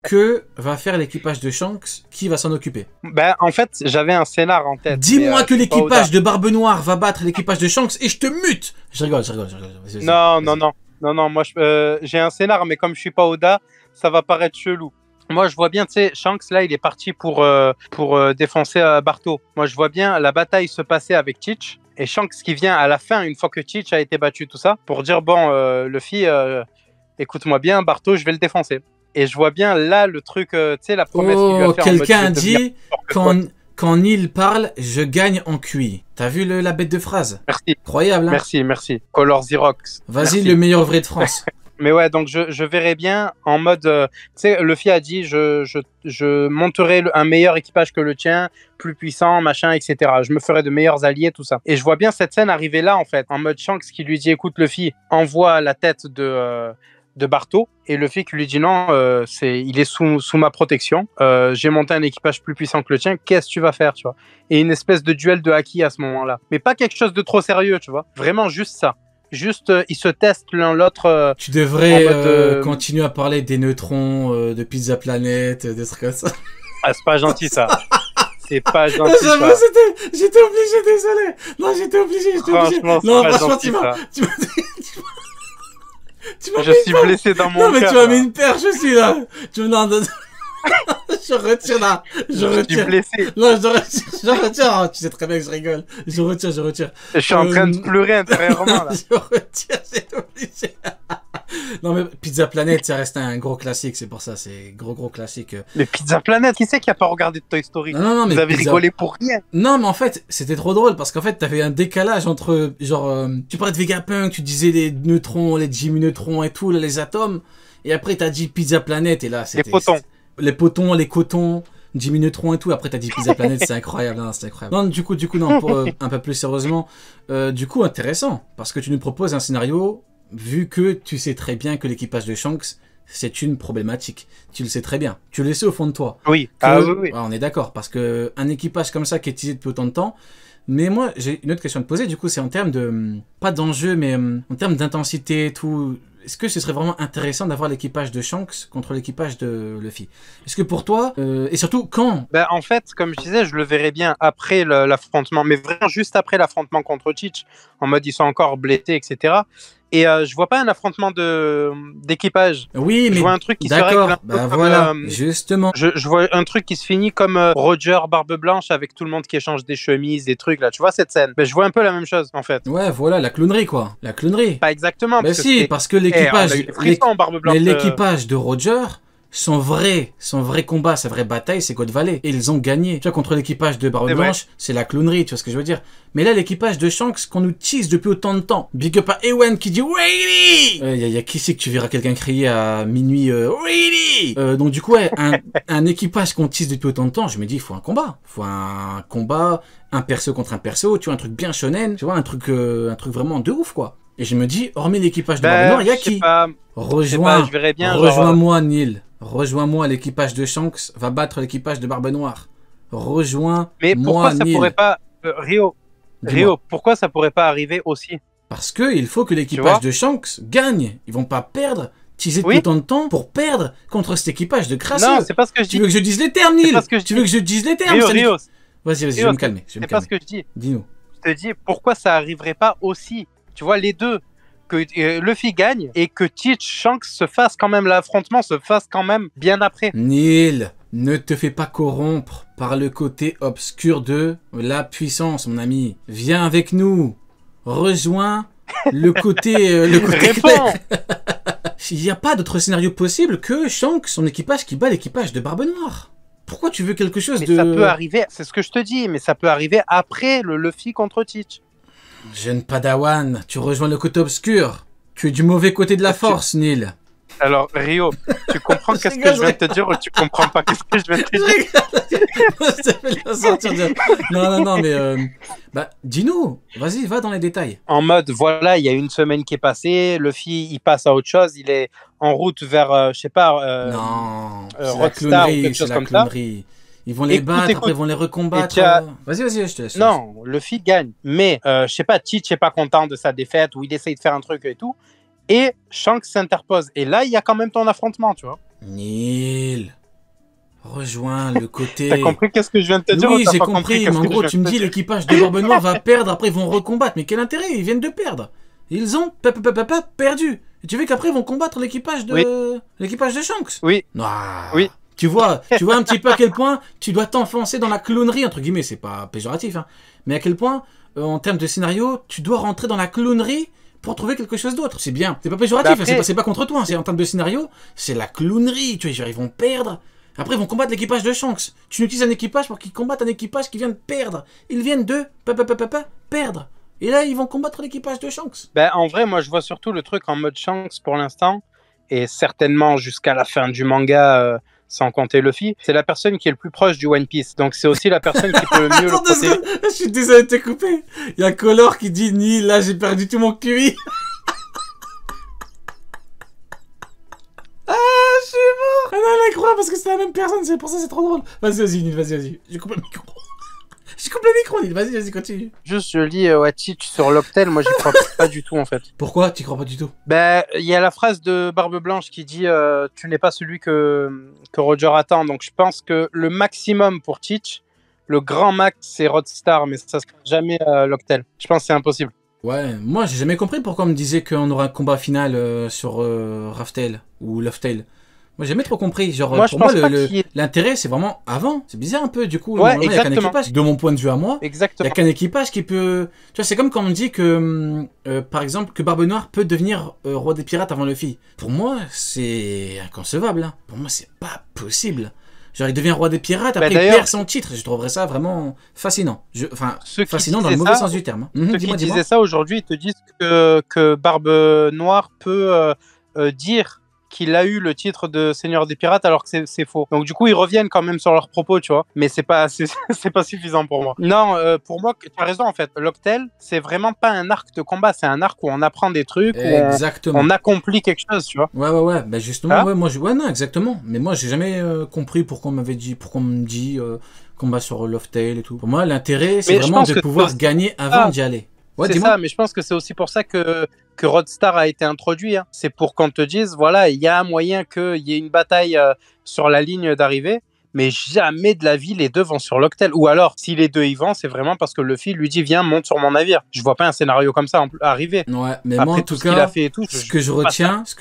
que va faire l'équipage de Shanks? Qui va s'en occuper? Ben, en fait, j'avais un scénar en tête. Dis-moi que c'est pas l'équipage Oda. de Barbe Noire va battre l'équipage de Shanks et je te mute! Je rigole. Vas-y, Non, vas-y. non, non. Non, non, moi, j'ai un scénar, mais comme je suis pas Oda, ça va paraître chelou. Moi, je vois bien, tu sais, Shanks, là, il est parti pour défoncer Barto. Moi, je vois bien la bataille se passer avec Teach. Et Shanks qui vient à la fin, une fois que Teach a été battu, tout ça, pour dire, bon, Luffy, écoute-moi bien, Barto, je vais le défoncer. Et je vois bien, là, le truc, tu sais, la promesse qu'il lui a Oh, fait en mode, quelqu'un je vais devenir dit n'importe quoi. quand Neil parle, je gagne en QI. T'as vu la bête de phrase? Merci, Incroyable, hein? merci. Color Xerox. Vas-y, Merci. le meilleur vrai de France. Mais ouais, donc je verrais bien en mode, tu sais, Luffy a dit, je monterai un meilleur équipage que le tien, plus puissant, machin, etc. Je me ferai de meilleurs alliés, tout ça. Et je vois bien cette scène arriver là, en fait, en mode Shanks qui lui dit, écoute Luffy, envoie la tête de Barto. Et Luffy qui lui dit non, il est sous ma protection. J'ai monté un équipage plus puissant que le tien. Qu'est-ce que tu vas faire, tu vois? Et une espèce de duel de haki à ce moment-là. Mais pas quelque chose de trop sérieux, tu vois. Vraiment juste ça. Juste, ils se testent l'un l'autre. Tu devrais En mode, continuer à parler des neutrons, de Pizza Planet, des trucs comme ça. Ah, c'est pas gentil ça. C'est pas gentil J'avoue, ça. j'étais obligé, désolé. Non, j'étais obligé. Franchement, c'est Non, pas franchement, gentil ça. tu m'as Je mis suis une blessé dans Non, mon mais cœur. tu m'as là. mis une perche aussi, là. Non, je retire là. Je Je suis retire. blessé. Non, je retire. Oh, tu sais très bien que je rigole. Je retire. Je suis en train de pleurer intérieurement là. Je retire, c'est obligé. Non, mais Pizza Planet, ça reste un gros classique, c'est pour ça, c'est gros classique. Mais Pizza Planet, qui c'est qui a pas regardé de Toy Story? Non, mais Vous avez Pizza- rigolé pour rien. Non, mais en fait, c'était trop drôle parce qu'en fait, t'avais un décalage entre, genre, tu parlais de Vegapunk, tu disais les neutrons, les Jimmy Neutrons et tout, là, les atomes, et après t'as dit Pizza Planet, et là, c'était... potons. Les potons, les cotons, Jimmy Neutron et tout, après t'as dit Pizza Planet, c'est incroyable, hein, c'est incroyable. Non, du coup, non, pour un peu plus sérieusement, du coup, intéressant, parce que tu nous proposes un scénario, vu que tu sais très bien que l'équipage de Shanks, c'est une problématique. Tu le sais très bien. Tu le sais au fond de toi. Oui. Que- Ah oui. Ouais, on est d'accord, parce que un équipage comme ça qui est utilisé depuis autant de temps. Mais moi, j'ai une autre question à te poser, du coup, c'est en termes de, pas d'enjeu, mais en termes d'intensité, tout. Est-ce que ce serait vraiment intéressant d'avoir l'équipage de Shanks contre l'équipage de Luffy? Est-ce que pour toi, et surtout quand? Ben, en fait, comme je disais, je le verrais bien après l'affrontement, mais vraiment juste après l'affrontement contre Teach, en mode ils sont encore blessés, etc. Et je vois pas un affrontement d'équipage. Oui, Je mais vois un truc qui se règle d'accord, un peu bah comme, voilà, justement. je vois un truc qui se finit comme Roger Barbe Blanche avec tout le monde qui échange des chemises, des trucs là. Tu vois cette scène? Ben, je vois un peu la même chose en fait. Ouais, voilà, la clownerie, quoi. La clownerie. Pas exactement. Bah Parce que si, c'était- parce que on l'équipage, a eu des frissons, Barbe Blanche. mais l'équipage de Roger, son vrai combat, sa vraie bataille, c'est God Valley. Et ils ont gagné. Tu vois, contre l'équipage de Barbe C'est vrai. Blanche, c'est la clownerie, tu vois ce que je veux dire. Mais là, l'équipage de Shanks, qu'on nous tease depuis autant de temps. Big up à Ewan qui dit Ready! Y a qui c'est que tu verras quelqu'un crier à minuit Ready! Donc du coup, ouais, un équipage qu'on tease depuis autant de temps, je me dis, il faut un combat. Il faut un combat, un perso contre un perso, tu vois, un truc bien shonen, tu vois, un truc vraiment de ouf, quoi. Et je me dis, hormis l'équipage de Barbe Noire, il y a je sais qui? pas, Rejoins, je verrais bien. rejoins-moi, Neil. Rejoins-moi, l'équipage de Shanks va battre l'équipage de Barbe Noire. Rejoins-moi, Mais pourquoi ça Neil. pourrait pas, Rio, pourquoi ça pourrait pas arriver aussi? Parce que il faut que Tu l'équipage vois de Shanks gagne. Ils vont pas perdre, teaser depuis Oui. autant de temps pour perdre contre cet équipage de crasseux. Non, c'est pas ce que je Tu dis. veux que je dise les termes, C'est Neil? pas ce que je Tu dis. veux que je dise les termes? Rio, Vas-y, je vais me calmer. Je vais c'est me pas ce calmer. que je dis. Dis-nous. Je te dis pourquoi ça arriverait pas aussi. Tu vois, les deux, que Luffy gagne et que Teach Shanks se fasse quand même, l'affrontement se fasse quand même bien après. Neil, ne te fais pas corrompre par le côté obscur de la puissance, mon ami. Viens avec nous. Rejoins le côté, le côté Réponds. clair. Il n'y a pas d'autre scénario possible que Shanks, son équipage qui bat l'équipage de Barbe Noire. Pourquoi tu veux quelque chose Mais de... ça peut arriver, c'est ce que je te dis, mais ça peut arriver après le Luffy contre Teach. Jeune Padawan, tu rejoins le côté obscur. Tu es du mauvais côté de la force, Neil. Alors, Rio, tu comprends Je qu'est-ce que rigole, je viens de te dire ou tu comprends pas qu'est-ce que je viens de te dire? Ça fait la sortir de... Non, mais... Bah, dis-nous. Vas-y, va dans les détails. En mode, voilà, il y a une semaine qui est passée, Luffy, il passe à autre chose, il est en route vers, je sais pas, Non, c'est la Rockstar ou clownerie, quelque c'est chose la comme ça. clownerie. Ils vont les Écoute, battre, écoute. après ils vont les recombattre. Et tu as- Vas-y, je te laisse. Non, Luffy gagne. Mais, je sais pas, Teach n'est pas content de sa défaite ou il essaye de faire un truc et tout. Et Shanks s'interpose. Et là, il y a quand même ton affrontement, tu vois. Neil, rejoins le côté... T'as compris qu'est-ce que je viens de te dire? Oui, j'ai compris, mais en gros, tu me dis l'équipage de Barbe Noire va perdre, après ils vont recombattre. Mais quel intérêt? Ils viennent de perdre. Ils ont perdu. Et tu veux qu'après ils vont combattre l'équipage de Shanks? Oui. Ah. Oui. Tu vois un petit peu à quel point tu dois t'enfoncer dans la clownerie, entre guillemets, c'est pas péjoratif, hein, mais à quel point, en termes de scénario, tu dois rentrer dans la clownerie pour trouver quelque chose d'autre. C'est bien, c'est pas péjoratif, après... c'est pas contre toi, c'est en termes de scénario, c'est la clownerie, tu vois, ils vont perdre, après ils vont combattre l'équipage de Shanks. Tu utilises un équipage pour qu'ils combattent un équipage qui vient de perdre. Ils viennent de perdre. Et là, ils vont combattre l'équipage de Shanks. Ben, en vrai, moi, je vois surtout le truc en mode Shanks pour l'instant, et certainement jusqu'à la fin du manga, sans compter Luffy, c'est la personne qui est le plus proche du One Piece. Donc, c'est aussi la personne qui peut le mieux le protéger. Je suis désolé de te couper. Il y a Color qui dit ni là, j'ai perdu tout mon QI. Ah, je suis mort. Ah non, elle croit parce que c'est la même personne, c'est pour ça c'est trop drôle. Vas-y, Nil, vas-y. Je coupe le micro. Je coupe le micro, Nil. Vas-y, continue. Juste, je lis Watich sur l'Octel, moi j'y crois pas du tout en fait. Pourquoi tu crois pas du tout? Ben, il y a la phrase de Barbe Blanche qui dit tu n'es pas celui que Roger attend. Donc je pense que le maximum pour Teach, le grand max, c'est Rodstar, mais ça sera jamais l'Octel. Je pense que c'est impossible. Ouais, moi j'ai jamais compris pourquoi on me disait qu'on aura un combat final sur Raftel ou Loftail. Moi j'ai jamais trop compris. Genre, moi, pour moi, l'intérêt c'est vraiment avant. C'est bizarre un peu, du coup. Ouais, il y a qu'un équipage. De mon point de vue à moi, il y a qu'un équipage qui peut. Tu vois, c'est comme quand on me dit que, par exemple, que Barbe Noire peut devenir roi des pirates avant Luffy. Pour moi, c'est inconcevable. Hein. Pour moi, c'est pas possible. Genre, il devient roi des pirates, après il perd son titre. Je trouverais ça vraiment fascinant. Enfin, fascinant dans le mauvais sens du terme. Hein. Ceux qui disaient ça aujourd'hui, ils te disent que Barbe Noire peut dire qu'il a eu le titre de Seigneur des Pirates alors que c'est faux. Donc du coup, ils reviennent quand même sur leurs propos, tu vois. Mais c'est pas suffisant pour moi. Non, pour moi, tu as raison en fait. L'Octel, c'est vraiment pas un arc de combat, c'est un arc où on apprend des trucs, où on accomplit quelque chose, tu vois. Ouais. Bah justement, non, exactement. Mais moi, j'ai jamais compris pourquoi on m'avait dit, pourquoi on me dit combat sur Loftail et tout. Pour moi, l'intérêt, c'est vraiment de pouvoir gagner avant d'y aller. Ouais, c'est ça, mais je pense que c'est aussi pour ça que Rodstar a été introduit. Hein. C'est pour qu'on te dise, voilà, il y a un moyen qu'il y ait une bataille sur la ligne d'arrivée, mais jamais de la vie les deux vont sur l'Octel. Ou alors, si les deux y vont, c'est vraiment parce que Luffy lui dit, viens, monte sur mon navire. Je vois pas un scénario comme ça arriver. Ouais, mais après, moi, en tout cas, ce que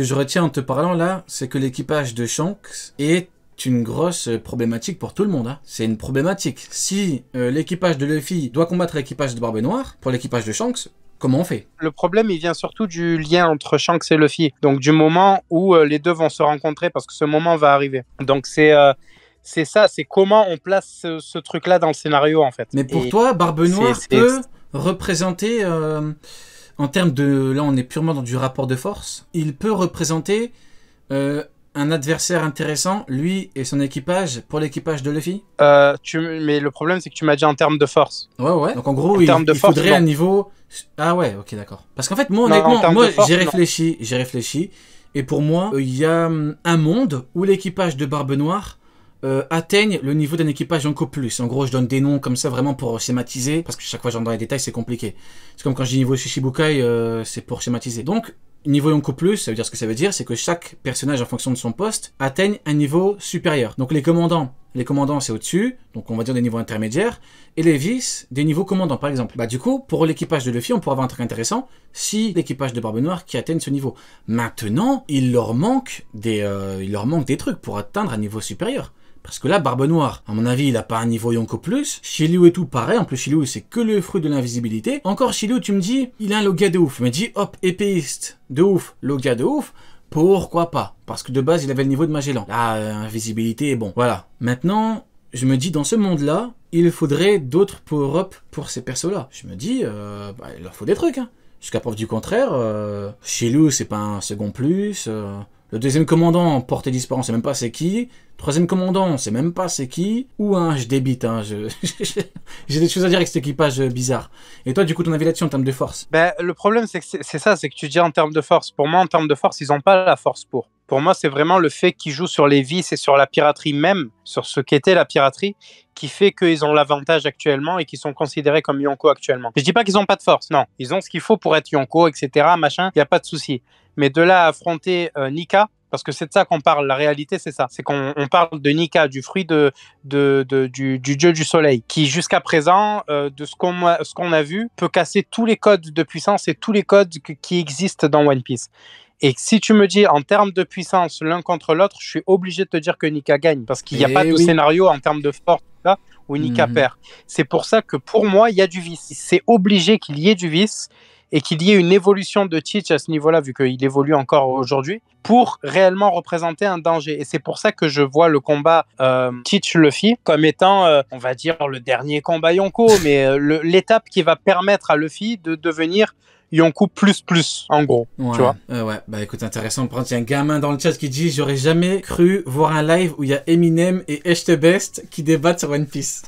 je retiens en te parlant là, c'est que l'équipage de Shanks est une grosse problématique pour tout le monde. Hein. C'est une problématique. Si l'équipage de Luffy doit combattre l'équipage de Barbe Noire, pour l'équipage de Shanks, comment on fait? Le problème, il vient surtout du lien entre Shanks et Luffy. Donc du moment où les deux vont se rencontrer, parce que ce moment va arriver. Donc c'est ça, c'est comment on place ce truc-là dans le scénario, en fait. Mais pour toi, Barbe Noire peut représenter, en termes de... Là, on est purement dans du rapport de force. Il peut représenter... un adversaire intéressant, lui et son équipage, pour l'équipage de Luffy? Mais le problème, c'est que tu m'as dit en termes de force. Ouais. Donc en gros, il faudrait un niveau... Ah ouais, ok, d'accord. Parce qu'en fait, moi, honnêtement, j'ai réfléchi. Et pour moi, il y a un monde où l'équipage de Barbe Noire atteigne le niveau d'un équipage Yonko Plus. En gros, je donne des noms comme ça vraiment pour schématiser, parce que chaque fois, j'entre dans les détails, c'est compliqué. C'est comme quand je dis niveau Shishibukai, c'est pour schématiser. Donc, niveau Yonko Plus, ça veut dire ce que ça veut dire, c'est que chaque personnage en fonction de son poste atteigne un niveau supérieur. Donc les commandants c'est au-dessus, donc on va dire des niveaux intermédiaires, et les vices, des niveaux commandants par exemple. Bah du coup, pour l'équipage de Luffy, on pourrait avoir un truc intéressant, si l'équipage de Barbe Noire qui atteigne ce niveau. Maintenant, il leur manque des trucs pour atteindre un niveau supérieur. Parce que là, Barbe Noire, à mon avis, il a pas un niveau Yonko Plus. Shiryu et tout, pareil. En plus, Shiryu, c'est que le fruit de l'invisibilité. Encore Shiryu, tu me dis, il a un Logia de ouf. Je me dis, hop, épéiste de ouf, Logia de ouf. Pourquoi pas? Parce que de base, il avait le niveau de Magellan. Là, invisibilité, bon, voilà. Maintenant, je me dis, dans ce monde-là, il faudrait d'autres power-up pour ces persos-là. Je me dis, il leur faut des trucs, hein. Jusqu'à preuve du contraire, Shiryu, c'est pas un second plus. Le deuxième commandant, porté disparant, on sait même pas c'est qui. Troisième commandant, on sait même pas c'est qui. Ou je débite, j'ai des choses à dire avec cet équipage bizarre. Et toi, du coup, ton avis là-dessus en termes de force? Le problème, c'est que tu dis en termes de force. Pour moi, en termes de force, ils ont pas la force pour. Pour moi, c'est vraiment le fait qu'ils jouent sur les vices et sur la piraterie même, sur ce qu'était la piraterie, qui fait qu'ils ont l'avantage actuellement et qu'ils sont considérés comme Yonko actuellement. Je dis pas qu'ils ont pas de force, non. Ils ont ce qu'il faut pour être Yonko, etc., machin, il n'y a pas de souci. Mais de là à affronter Nika, parce que c'est de ça qu'on parle. La réalité, c'est ça. C'est qu'on parle de Nika, du fruit du dieu du soleil, qui jusqu'à présent, de ce qu'on a vu, peut casser tous les codes de puissance et tous les codes qui existent dans One Piece. Et si tu me dis en termes de puissance l'un contre l'autre, je suis obligé de te dire que Nika gagne, parce qu'il n'y a pas de scénario en termes de force là où Nika perd. C'est pour ça que pour moi, il y a du vice. C'est obligé qu'il y ait du vice et qu'il y ait une évolution de Teach à ce niveau-là, vu qu'il évolue encore aujourd'hui, pour réellement représenter un danger. Et c'est pour ça que je vois le combat Teach-Luffy comme étant, on va dire, le dernier combat Yonko, mais l'étape qui va permettre à Luffy de devenir Yonko plus, en gros, ouais, tu vois. Ouais, bah écoute, intéressant. Par exemple, il y a un gamin dans le chat qui dit « J'aurais jamais cru voir un live où il y a Eminem et Echtebest qui débattent sur One Piece. »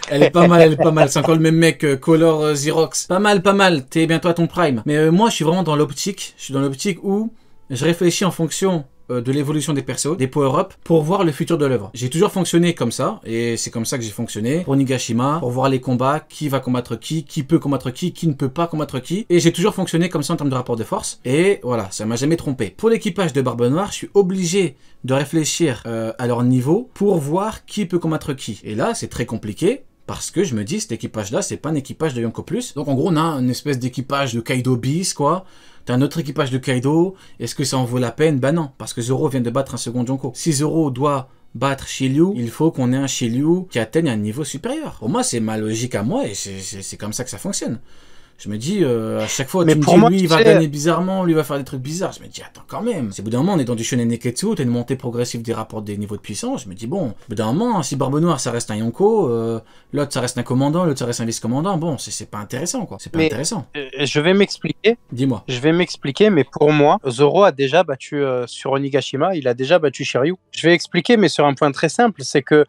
Elle est pas mal. C'est encore le même mec, Color Xerox. Pas mal. T'es bientôt à ton prime. Mais moi, je suis vraiment dans l'optique. Je suis dans l'optique où je réfléchis en fonction de l'évolution des persos, des power-up, pour voir le futur de l'œuvre. J'ai toujours fonctionné comme ça, et c'est comme ça que j'ai fonctionné pour Nigashima, pour voir les combats, qui va combattre qui peut combattre qui ne peut pas combattre qui, et j'ai toujours fonctionné comme ça en termes de rapport de force, et voilà, ça m'a jamais trompé. Pour l'équipage de Barbe Noire, je suis obligé de réfléchir à leur niveau pour voir qui peut combattre qui. Et là, c'est très compliqué, parce que je me dis, cet équipage-là, c'est pas un équipage de Yonko Plus. Donc en gros, on a une espèce d'équipage de Kaido bis, quoi. T'as un autre équipage de Kaido. Est-ce que ça en vaut la peine? Bah non, parce que Zoro vient de battre un second Yonko. Si Zoro doit battre Shiryu, il faut qu'on ait un Shiryu qui atteigne un niveau supérieur. Pour moi, c'est ma logique à moi, et c'est comme ça que ça fonctionne. Je me dis, à chaque fois, tu me dis, lui, il va gagner bizarrement, lui, il va faire des trucs bizarres. Je me dis, attends, quand même. C'est au bout d'un moment, on est dans du shonen neketsu, t'as une montée progressive des rapports des niveaux de puissance. Je me dis, bon, au bout d'un moment, si Barbe Noire, ça reste un Yonko, l'autre, ça reste un commandant, l'autre, ça reste un vice-commandant, bon, c'est pas intéressant, quoi. C'est pas intéressant. Je vais m'expliquer. Dis-moi. Je vais m'expliquer, mais pour moi, Zoro a déjà battu, sur Onigashima, il a déjà battu Shiryu. Je vais expliquer, mais sur un point très simple, c'est que